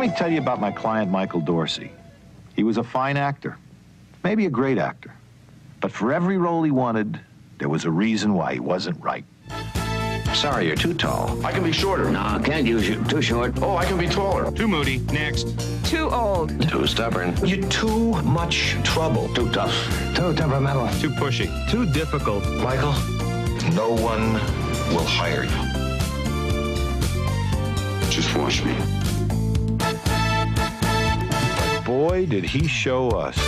me tell you about my client, Michael Dorsey. He was a fine actor, maybe a great actor. But for every role he wanted, there was a reason why he wasn't right. Sorry, you're too tall. I can be shorter. No, can't use you. Too short. Oh, I can be taller. Too moody. Next. Too old. Too stubborn. You're too much trouble. Too tough. Too temperamental. Too pushy. Too difficult. Michael, no one will hire you. Just watch me. But boy, did he show us.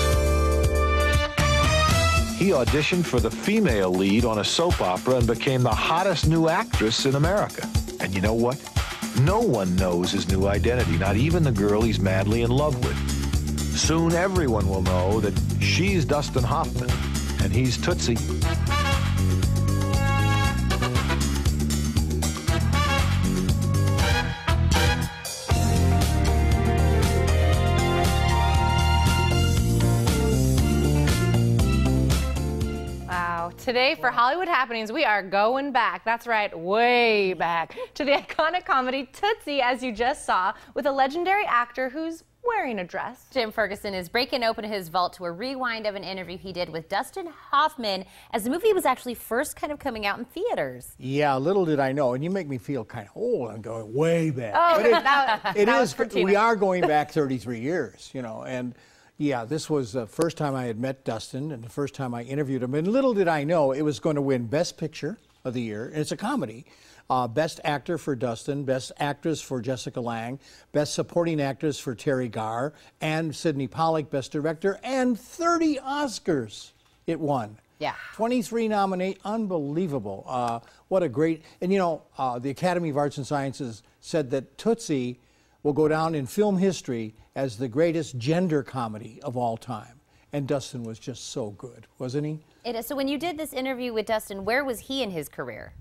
He auditioned for the female lead on a soap opera and became the hottest new actress in America. And you know what? No one knows his new identity, not even the girl he's madly in love with. Soon everyone will know that she's Dustin Hoffman and he's Tootsie. Today, for Hollywood Happenings, we are going back. That's right, way back to the iconic comedy Tootsie, as you just saw, with a legendary actor who's wearing a dress. Jim Ferguson is breaking open his vault to a rewind of an interview he did with Dustin Hoffman as the movie was actually first kind of coming out in theaters. Yeah, little did I know, and you make me feel kind of old. I'm going way back. Oh, but it is. We are going back 33 years, you know, and. Yeah, this was the first time I had met Dustin and the first time I interviewed him. And little did I know it was going to win Best Picture of the Year. And it's a comedy. Best Actor for Dustin, Best Actress for Jessica Lange, Best Supporting Actress for Terry Garr, and Sidney Pollack, Best Director, and 30 Oscars it won. Yeah. 23 nominations. Unbelievable. What a great... And, you know, the Academy of Arts and Sciences said that Tootsie will go down in film history as the greatest gender comedy of all time. And Dustin was just so good, wasn't he? It is. So when you did this interview with Dustin, where was he in his career?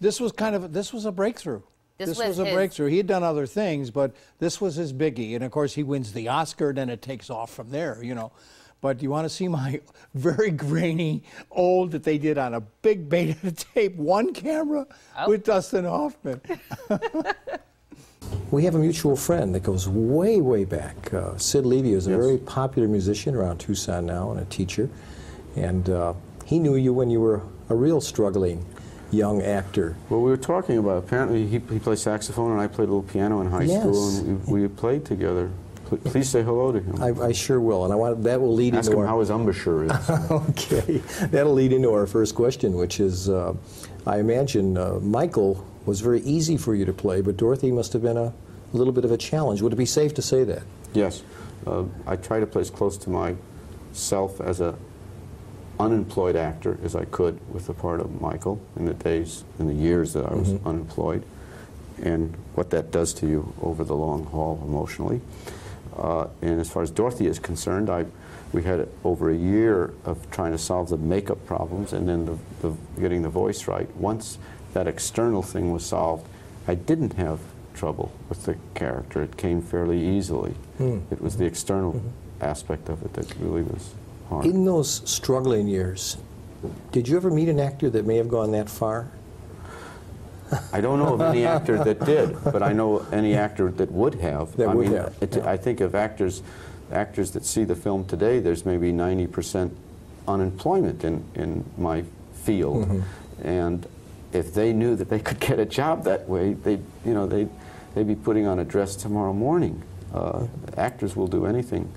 This was a breakthrough. This was a breakthrough. He had done other things, but this was his biggie. And of course, he wins the Oscar, then it takes off from there, you know. But you want to see my very grainy old that they did on a big beta tape, one camera with Dustin Hoffman. We have a mutual friend that goes way, way back. Sid Levy is a very popular musician around Tucson now and a teacher. And he knew you when you were a real struggling young actor. Well, we were talking about, apparently he played saxophone and I played a little piano in high school, and we played together. Please say hello to him. I sure will, and that will lead Ask into him how his embouchure is. Okay, that'll lead into our first question, which is, I imagine Michael was very easy for you to play, but Dorothy must have been a little bit of a challenge. Would it be safe to say that? Yes. I try to play as close to myself as an unemployed actor as I could with the part of Michael in the years that I was unemployed, and what that does to you over the long haul emotionally. And as far as Dorothy is concerned, we had over a year of trying to solve the makeup problems and then getting the voice right. Once that external thing was solved, I didn't have trouble with the character. It came fairly easily. It was the external aspect of it that really was hard. In those struggling years, did you ever meet an actor that may have gone that far? I don't know of any actor that did, but I know any actor that would have. I think of actors that see the film today, there's maybe 90% unemployment in my field. And if they knew that they could get a job that way, they'd be putting on a dress tomorrow morning. Actors will do anything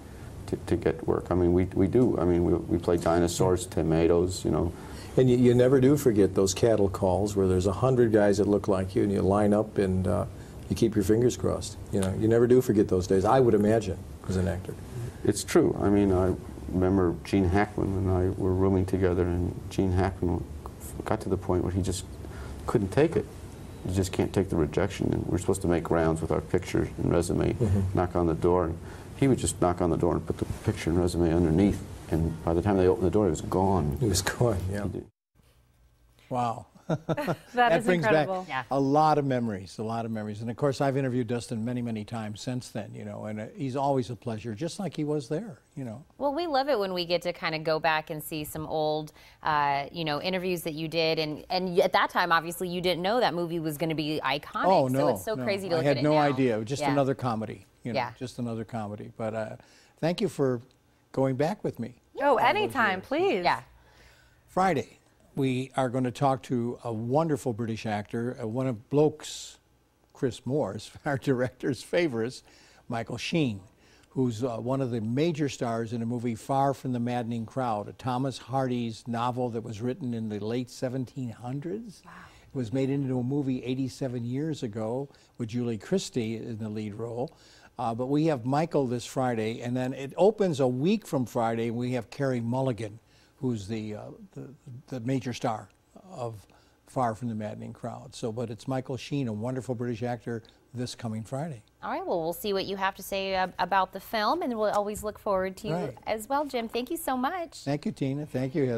to get work. I mean, we do. I mean, we play dinosaurs, tomatoes, you know. And you never do forget those cattle calls where there's 100 guys that look like you, and you line up and you keep your fingers crossed. You know, you never do forget those days, I would imagine, as an actor. It's true. I mean, I remember Gene Hackman and I were rooming together, and Gene Hackman got to the point where he just couldn't take it. You just can't take the rejection. And we're supposed to make rounds with our picture and resume, knock on the door, and he would just knock on the door and put the picture and resume underneath. And by the time they opened the door, it was gone. It was gone, yeah. Wow. That is brings incredible. back a lot of memories, And of course, I've interviewed Dustin many, many times since then, you know, and he's always a pleasure, just like he was there, you know. Well, we love it when we get to kind of go back and see some old, you know, interviews that you did. And at that time, obviously, you didn't know that movie was going to be iconic. Oh, no. So it's so crazy to look I at had it no now. idea. Just another comedy, you know, Yeah. just another comedy. But thank you for going back with me. Oh, anytime, please. Yeah. Friday, we are going to talk to a wonderful British actor, one of Bloke's, Chris Moore's, our director's favorites, Michael Sheen, who's one of the major stars in a movie Far from the Maddening Crowd, a Thomas Hardy's novel that was written in the late 1700s. Wow. It was made into a movie 87 years ago with Julie Christie in the lead role. But we have Michael this Friday, and then it opens a week from Friday, and we have Carey Mulligan, who's the major star of Far from the Maddening Crowd. So, but it's Michael Sheen, a wonderful British actor, this coming Friday. All right, well, we'll see what you have to say about the film, and we'll always look forward to you as well, Jim. Thank you so much. Thank you, Tina. Thank you, Heather.